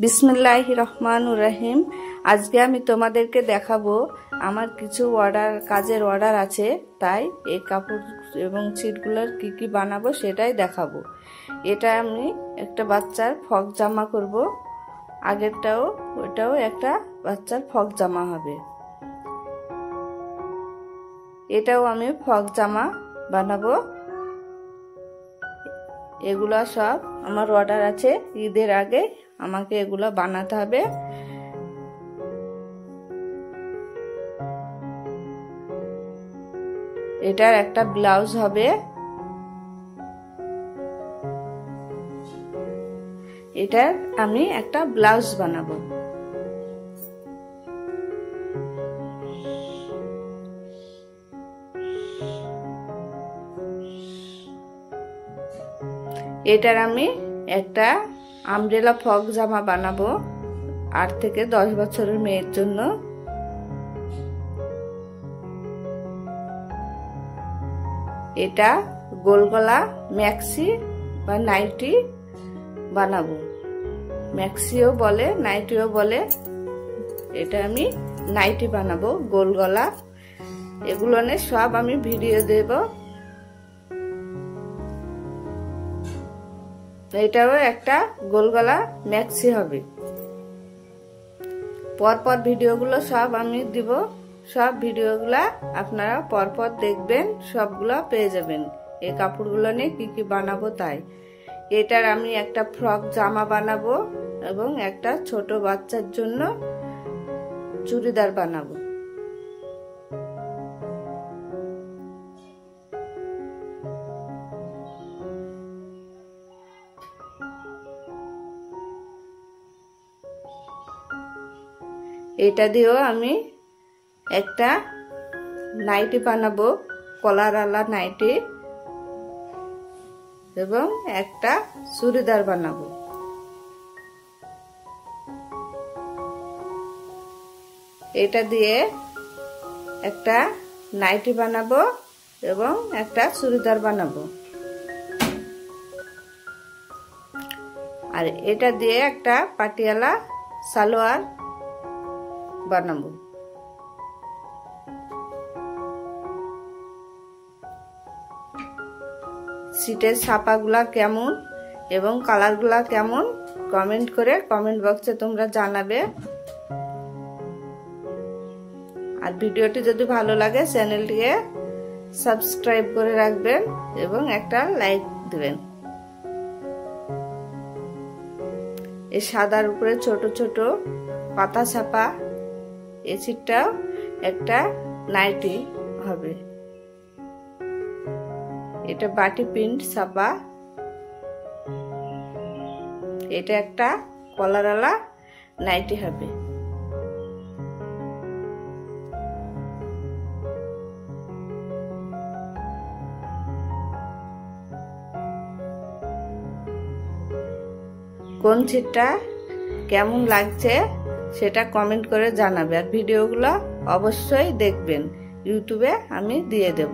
বিসমিল্লাহির রহমানির রহিম। আজকে আমি তোমাদেরকে দেখাবো আমার কিছু কাজের অর্ডার আছে, তাই এই কাপড় এবং ছিটগুলোর কি কি বানাবো সেটাই দেখাবো। এটা আমি একটা বাচ্চার ফ্রক জামা করব, আগেরটাও ওটাও একটা বাচ্চার ফ্রক জামা হবে। এটাও আমি ফ্রক জামা বানাবো। এগুলা সব আমার অর্ডার আছে, ঈদের আগে আমাকে এগুলো বানাতে হবে। এটার একটা ব্লাউজ হবে। এটার আমি একটা ব্লাউজ বানাবো। এটার আমি একটা আমব্রেলা ফ্রক জামা বানাবো 8 থেকে 10 বছরের মেয়ের জন্য। এটা গোল গলা ম্যাক্সি বা নাইটি বানাবো, ম্যাক্সিও বলে নাইটিও বলে। এটা আমি নাইটি বানাবো গোল গলা। এগুলো সব আমি ভিডিও দেব। এটাও একটা গোল গলা ম্যাক্সি হবে। পরপর ভিডিওগুলো সব আমি দিব, সব ভিডিওগুলা আপনারা পরপর দেখবেন, সবগুলো পেয়ে যাবেন। এই কাপড়গুলো নিয়ে কি কি বানাবো তাই। এটার আমি একটা ফ্রক জামা বানাবো এবং একটা ছোট বাচ্চার জন্য চুড়িদার বানাবো। এটা দিয়েও আমি একটা নাইটি বানাবো, কলারওয়ালা নাইটি, এবং একটা চুড়িদার বানাবো। এটা দিয়ে একটা নাইটি বানাবো এবং একটা চুড়িদার বানাবো। আর এটা দিয়ে একটা পাটিয়ালা সালোয়ার বানাবো। সিটের ছাপাগুলা কেমন এবং কালারগুলা কেমন কমেন্ট করে কমেন্ট বক্সে তোমরা জানাবে। আর ভিডিওটি যদি ভালো লাগে চ্যানেলটিকে সাবস্ক্রাইব করে রাখবেন এবং একটা লাইক দিবেন। এই সাদার উপরে ছোট ছোট পাতা ছাপা এই সিটটাও একটা নাইটি হবে। এটা বাটি প্রিন্ট ছাপা। এটা একটা কলারওয়ালা নাইটি হবে। কোন সিটটা কেমন লাগছে সেটা কমেন্ট করে জানাবে। আর ভিডিওগুলো অবশ্যই দেখবেন, ইউটিউবে আমি দিয়ে দেব।